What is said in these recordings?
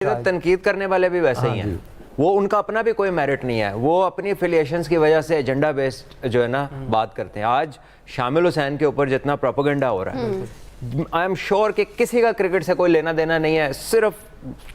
तनकीद करने वाले भी वैसे ही हैं। वो उनका अपना भी कोई मेरिट नहीं है, वो अपनी एफिलिएशंस की वजह से एजेंडा बेस्ड जो है ना बात करते हैं। आज शामिल हुसैन के ऊपर जितना प्रोपेगेंडा हो रहा है, आई एम श्योर कि किसी का क्रिकेट से कोई लेना देना नहीं है, सिर्फ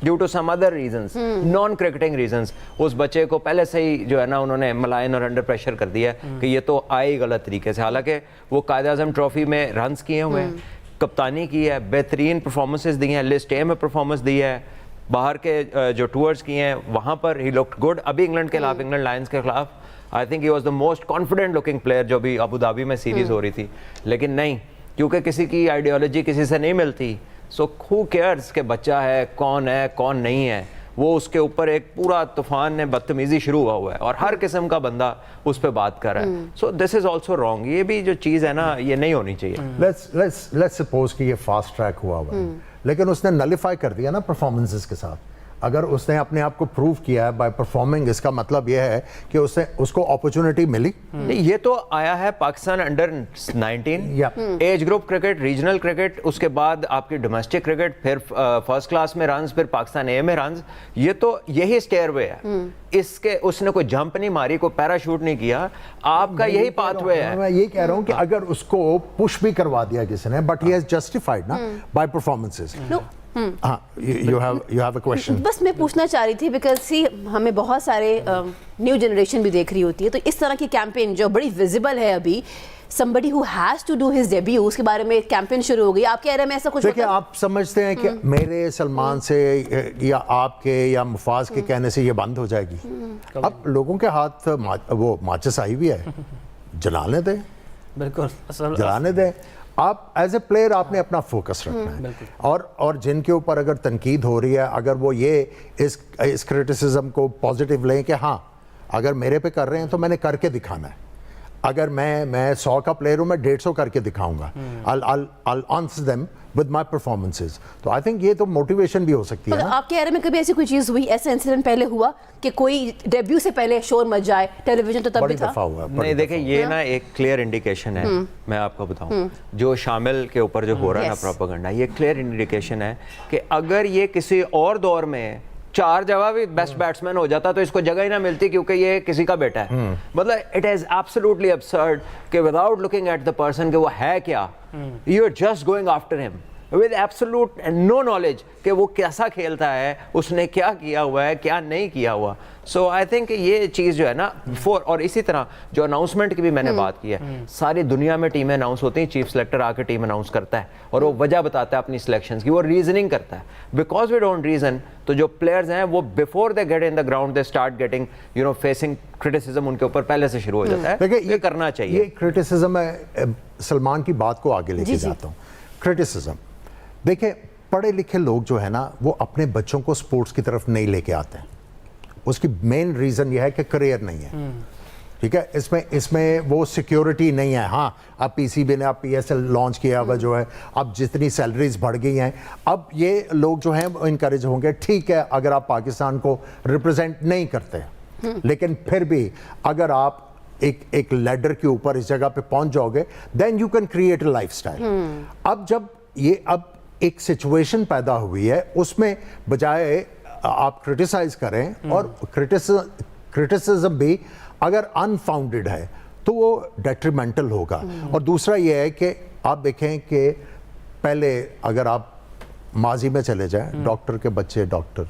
due to some other reasons, non cricketing reasons. उस बच्चे को पहले से ही जो है ना उन्होंने मलायन और अंडर प्रेशर कर दिया कि ये तो आए ही गलत तरीके से। हालांकि वो कायद आज़म ट्रॉफी में रन्स किए हुए हैं, कप्तानी की है, बेहतरीन परफॉर्मेंसेज दी हैं, लिस्ट ए में परफॉर्मेंस दी है, बाहर के जो टूर्स किए हैं वहाँ पर ही लुक्ड गुड। अभी इंग्लैंड के खिलाफ, इंग्लैंड लायंस के खिलाफ I think he was the most confident looking player जो भी अबू धाबी में सीरीज हो रही थी। लेकिन नहीं, क्योंकि किसी की आइडियोलॉजी किसी से नहीं मिलती, सो हु केयर्स के बच्चा है कौन नहीं है। वो उसके ऊपर एक पूरा तूफान ने बदतमीजी शुरू हुआ है और हर किस्म का बंदा उस पर बात कर रहा है। So this is also wrong. ये भी जो चीज़ है ना, ये नहीं होनी चाहिए। लेट्स सपोज कि ये फास्ट ट्रैक हुआ है, लेकिन उसने नलिफाई कर दिया ना परफॉर्मेंसेस के साथ। अगर उसने अपने आप को प्रूव किया है बाय परफॉर्मिंग, इसका मतलब यह है कि उसको अपॉर्चुनिटी मिली। ये तो आया है Pakistan under 19 age group cricket, regional cricket, उसके बाद आपकी डोमेस्टिक क्रिकेट, फिर फर्स्ट क्लास में रन्स, फिर पाकिस्तान ए में रन्स। ये तो यही स्टेयरवे है। इसके उसने कोई जंप नहीं मारी, कोई पैराशूट नहीं किया, आपका यही पाथवे है। मैं ये कह रहा हूँ कि अगर उसको पुश भी करवा दिया किसी ने, बट ही हैज जस्टिफाइड ना by performances. You have a question. बस मैं पूछना चाह रही थी बिकॉज सी हमें बहुत सारे न्यू जनरेशन भी देख रही होती है, तो इस तरह की कैंपेन जो बड़ी विजिबल है अभी, somebody who has to do his debut, उसके बारे में कैंपेन शुरू हो गई। आपके एरिया में ऐसा कुछ देखिए, आप समझते हैं कि मेरे सलमान से या आपके या मुफाज के कहने से ये बंद हो जाएगी? अब लोगों के हाथ वो माचिस आई भी है, जलाने दें, बिल्कुल जलाने दें। आप एज ए प्लेयर आपने अपना फोकस रखना है, और जिनके ऊपर अगर तनकीद हो रही है, अगर वो ये इस क्रिटिसिज्म को पॉजिटिव लें कि हाँ, अगर मेरे पे कर रहे हैं तो मैंने करके दिखाना है। अगर मैं 100 का प्लेयर हूँ, मैं 150 करके दिखाऊंगा। I'll answer them with my performances। तो आई थिंक ये तो मोटिवेशन भी हो सकती है ना। आपके एरिया में कभी ऐसी कोई चीज हुई, ऐसा इंसिडेंट पहले हुआ कि कोई डेब्यू से पहले शोर मच जाए? टेलीविजन तो तब भी था। नहीं, देखिए ये ना एक क्लियर इंडिकेशन है। मैं आपको बताऊं, जो शामिल के ऊपर जो हो रहा है ना प्रोपेगेंडा, ये क्लियर इंडिकेशन है कि अगर ये किसी और दौर में 4 जवाब भी बेस्ट बैट्समैन हो जाता तो इसको जगह ही ना मिलती, क्योंकि ये किसी का बेटा है। मतलब इट इज एब्सोल्युटली अबसर्ड कि without looking at the person कि वो है क्या, you are just going after him with absolute no knowledge कि वो कैसा खेलता है, उसने क्या किया हुआ है, क्या नहीं किया हुआ। सो आई थिंक ये चीज़ जो है ना बिफोर, और इसी तरह जो अनाउंसमेंट की भी मैंने बात की है, सारी दुनिया में टीमें अनाउंस होती हैं, चीफ सेलेक्टर आकर टीम अनाउंस करता है और वो वजह बताता है अपनी सिलेक्शंस की, वो रीजनिंग करता है। बिकॉज वी डोंट रीजन, तो जो प्लेयर्स हैं वो before they get in the ground they start getting facing criticism, उनके ऊपर पहले से शुरू हो जाता है। देखिए, ये करना चाहिए। ये क्रिटिसिज्म है। सलमान की बात को आगे लेके जाता हूँ। क्रिटिसिज्म, देखिए, पढ़े लिखे लोग जो है ना, वो अपने बच्चों को स्पोर्ट्स की तरफ नहीं लेके आते हैं। उसकी मेन रीज़न यह है कि करियर नहीं है। ठीक है, इसमें वो सिक्योरिटी नहीं है। हाँ, अब पीसीबी ने अब पीएसएल लॉन्च किया हुआ जो है, अब जितनी सैलरीज बढ़ गई हैं, अब ये लोग जो हैं इनकरेज होंगे। ठीक है, अगर आप पाकिस्तान को रिप्रेजेंट नहीं करते, लेकिन फिर भी अगर आप एक लैडर के ऊपर इस जगह पे पहुंच जाओगे, then you can create a lifestyle. अब जब अब एक सिचुएशन पैदा हुई है, उसमें बजाय आप क्रिटिसाइज करें, और क्रिटिसिज्म भी अगर अनफाउंडेड है तो वो डेट्रीमेंटल होगा। और दूसरा ये है कि आप देखें कि पहले अगर आप माजी में चले जाएं, डॉक्टर के बच्चे डॉक्टर,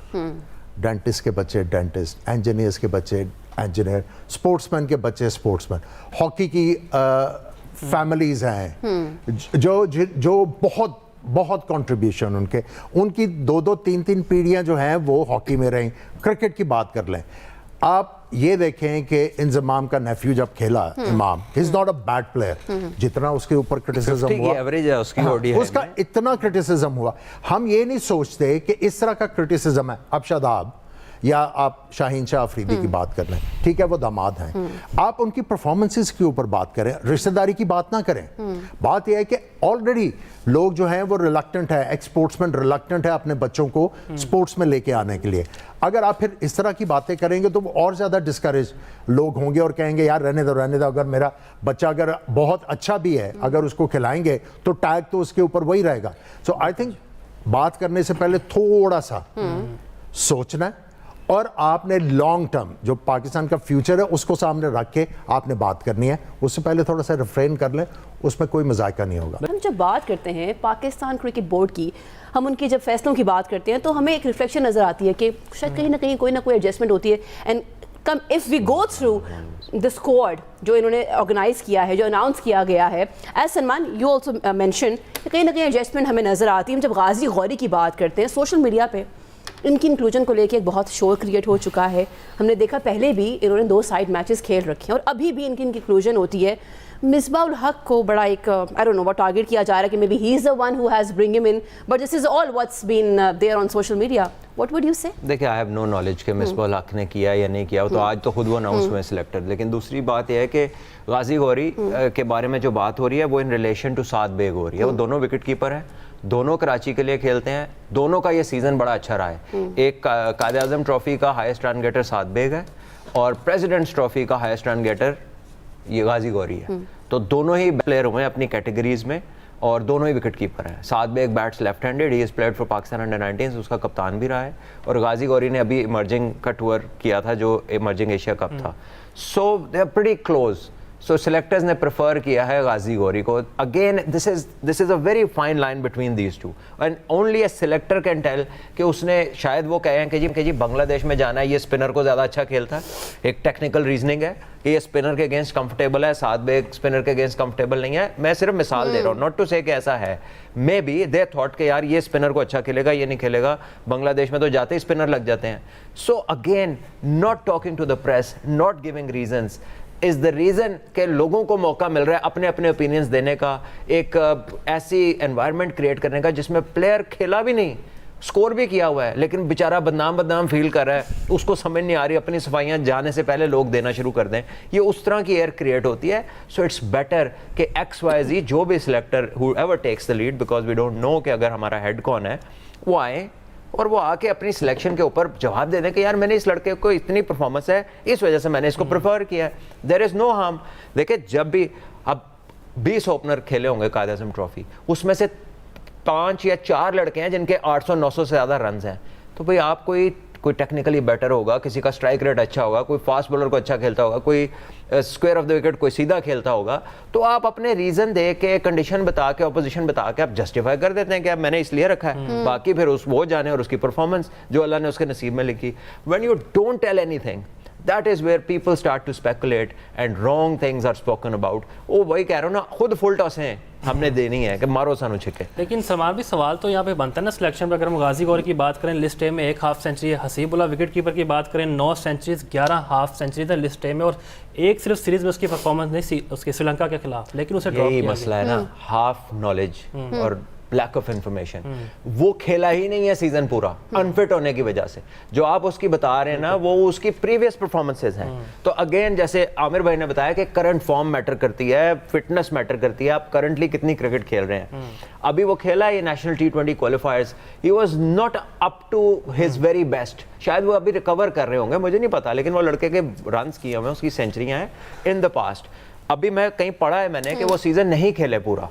डेंटिस्ट के बच्चे डेंटिस्ट, इंजीनियर्स के बच्चे इंजीनियर, स्पोर्ट्समैन के बच्चे स्पोर्ट्समैन, हॉकी की फैमिलीज हैं जो बहुत कंट्रीब्यूशन उनकी 2-2, 3-3 पीढ़ियां जो हैं वो हॉकी में रहीं। क्रिकेट की बात कर लें, आप ये देखें कि इंजमाम का नेफ्यू जब खेला, इमाम, he is not a bad player. जितना उसके ऊपर क्रिटिसिज्म हुआ, एवरेज है उसकी, उसका इतना क्रिटिसिज्म हुआ, हम ये नहीं सोचते कि इस तरह का क्रिटिसिज्म है। अब शादाब या आप शाहीन शाह अफरीदी की बात कर लें, ठीक है, वो दामाद हैं, आप उनकी परफॉर्मेंसेस के ऊपर बात करें, रिश्तेदारी की बात ना करें। बात यह है कि ऑलरेडी लोग जो हैं वो रिलक्टेंट है, एक्सपोर्ट्समैन रिलक्टेंट है अपने बच्चों को स्पोर्ट्स में लेके आने के लिए। अगर आप फिर इस तरह की बातें करेंगे तो वो और ज़्यादा डिस्करेज लोग होंगे और कहेंगे यार रहने दो। अगर मेरा बच्चा अगर बहुत अच्छा भी है, अगर उसको खिलाएंगे तो टैग तो उसके ऊपर वही रहेगा। सो आई थिंक बात करने से पहले थोड़ा सा सोचना है और आपने लॉन्ग टर्म जो पाकिस्तान का फ्यूचर है उसको सामने रख के आपने बात करनी है। उससे पहले थोड़ा सा रिफ्रेन कर लें, उसमें कोई मजायका नहीं होगा। हम जब बात करते हैं पाकिस्तान क्रिकेट बोर्ड की, हम उनके जब फैसलों की बात करते हैं तो हमें एक रिफ्लेक्शन नज़र आती है कि शायद कहीं ना कहीं कोई ना कोई एडजस्टमेंट होती है। And come if we go through the squad जो इन्होंने ऑर्गेनाइज किया है, जो अनाउंस किया गया है, as Salman you also mention, कहीं ना कहीं एडजस्टमेंट हमें नज़र आती है। हम जब गाजी गौरी की बात करते हैं, सोशल मीडिया पे इनकी इंक्लूजन को लेके एक बहुत शोर क्रिएट हो चुका है। हमने देखा पहले भी इन्होंने 2 साइड मैचेस खेल रखे हैं और अभी भी इनकी इंक्लूजन होती है। मिसबाउल हक को बड़ा एक I don't know what target किया जा रहा है कि maybe he is the one who has bring him in, but this is all what's been there on social media. What would you say? देखिए, आई हैव नो नॉलेज कि मिसबाउल हक ने किया या नहीं किया, तो आज तो खुद वो अनाउंस हुए सिलेक्टर। लेकिन दूसरी बात यह है कि गाजी गौरी के बारे में जो बात हो रही है वो in relation to Saad Baig हो रही है। वो दोनों विकेट कीपर हैं, दोनों कराची के लिए खेलते हैं, दोनों का ये सीज़न बड़ा अच्छा रहा है। एक कायद आज़म ट्रॉफी का हाईएस्ट रन गेटर साद बेग है और प्रेसिडेंट्स ट्रॉफी का हाईएस्ट रन गेटर ये गाजी गौरी है। तो दोनों ही प्लेयर हुए हैं अपनी कैटेगरीज में और दोनों ही विकेट कीपर हैं। Saad Baig bats left handed, he is played for Pakistan under nineteen, उसका कप्तान भी रहा है। और गाजी गौरी ने अभी इमर्जिंग का टूर किया था जो इमर्जिंग एशिया कप था। So they are pretty close. So selectors ने प्रेफर किया है गाजी गौरी को। Again this is a very fine line between these two and only a selector can tell कि उसने शायद वो कहें कि जी बांग्लादेश में जाना है, ये स्पिनर को ज़्यादा अच्छा खेलता है। एक टेक्निकल रीजनिंग है कि ये स्पिनर के अगेंस्ट कंफर्टेबल है, साथ बेग स्पिनर के अगेंस्ट कंफर्टेबल नहीं है। मैं सिर्फ मिसाल दे रहा हूँ, नॉट टू से कि ऐसा है। मे बी दे थॉट कि यार ये स्पिनर को अच्छा खेलेगा, ये नहीं खेलेगा। बांग्लादेश में तो जाते ही स्पिनर लग जाते हैं। So again not talking to the press, not giving reasons is the reason के लोगों को मौका मिल रहा है अपने अपने ओपिनियंस देने का, एक ऐसी एनवायरनमेंट क्रिएट करने का जिसमें प्लेयर खेला भी नहीं, स्कोर भी किया हुआ है, लेकिन बेचारा बदनाम फील कर रहा है, उसको समझ नहीं आ रही, अपनी सफाइयाँ जाने से पहले लोग देना शुरू कर दें। ये उस तरह की एयर क्रिएट होती है। सो इट्स बेटर कि XYZ जो भी selector whoever takes the lead, because we don't know कि अगर हमारा हेड कौन है, वो आए और वो आके अपनी सिलेक्शन के ऊपर जवाब दे दें कि यार मैंने इस लड़के को इतनी परफॉर्मेंस है, इस वजह से मैंने इसको प्रेफर किया है। There is no harm. देखिए, जब भी अब 20 ओपनर खेले होंगे कायद आज़म ट्रॉफी, उसमें से 5 या 4 लड़के हैं जिनके 800-900 से ज़्यादा रन हैं। तो भाई आप कोई टेक्निकली बेटर होगा, किसी का स्ट्राइक रेट अच्छा होगा, कोई फास्ट बॉलर को अच्छा खेलता होगा, कोई स्क्वायर ऑफ द विकेट कोई सीधा खेलता होगा, तो आप अपने रीजन दे के, कंडीशन बता के, ऑपोजिशन बता के आप जस्टिफाई कर देते हैं कि अब मैंने इसलिए रखा है। बाकी फिर वो जाने और उसकी परफॉर्मेंस जो अल्लाह ने उसके नसीब में लिखी। When you don't tell anything, that is where people start to speculate and wrong things are spoken about। वो वही कह रहा हूँ ना, खुद फुल टॉस हैं हमने देनी है कि मारो सानू छिके। लेकिन सवाल भी सवाल तो यहाँ पे बनता है ना सिलेक्शन पर। अगर हम गाजी गौरी की बात करें, लिस्ट ए में 1 हाफ सेंचुरी है। हसीबुल्लाह विकेट कीपर की बात करें, 9 सेंचुरीज 11 हाफ सेंचुरी था लिस्ट ए में, और एक सिर्फ सीरीज में उसकी परफॉर्मेंस नहीं उसके श्रीलंका के खिलाफ, लेकिन उसे ड्रॉप यही किया मसला है ना, हाफ नॉलेज और लैक ऑफ इंफॉर्मेशन। वो खेला ही नहीं है सीजन पूरा, अनफिट होने की वजह से। जो आप उसकी बता रहे हैं ना, वो उसकी प्रीवियस परफॉर्मेंसेज हैं। तो अगेन जैसे आमिर भाई ने बताया कि करंट फॉर्म मैटर करती है, फिटनेस मैटर करती है, आप करंटली कितनी क्रिकेट खेल रहे हैं। अभी वो खेला है ये national T20 qualifiers, he was not up to his very best. शायद वो अभी रिकवर कर रहे होंगे, मुझे नहीं पता, लेकिन वो लड़के के रन्स किए हुए हैं, उसकी सेंचुरियां हैं इन द पास्ट। अभी मैं कहीं पढ़ा है मैंने कि वो सीजन नहीं खेले पूरा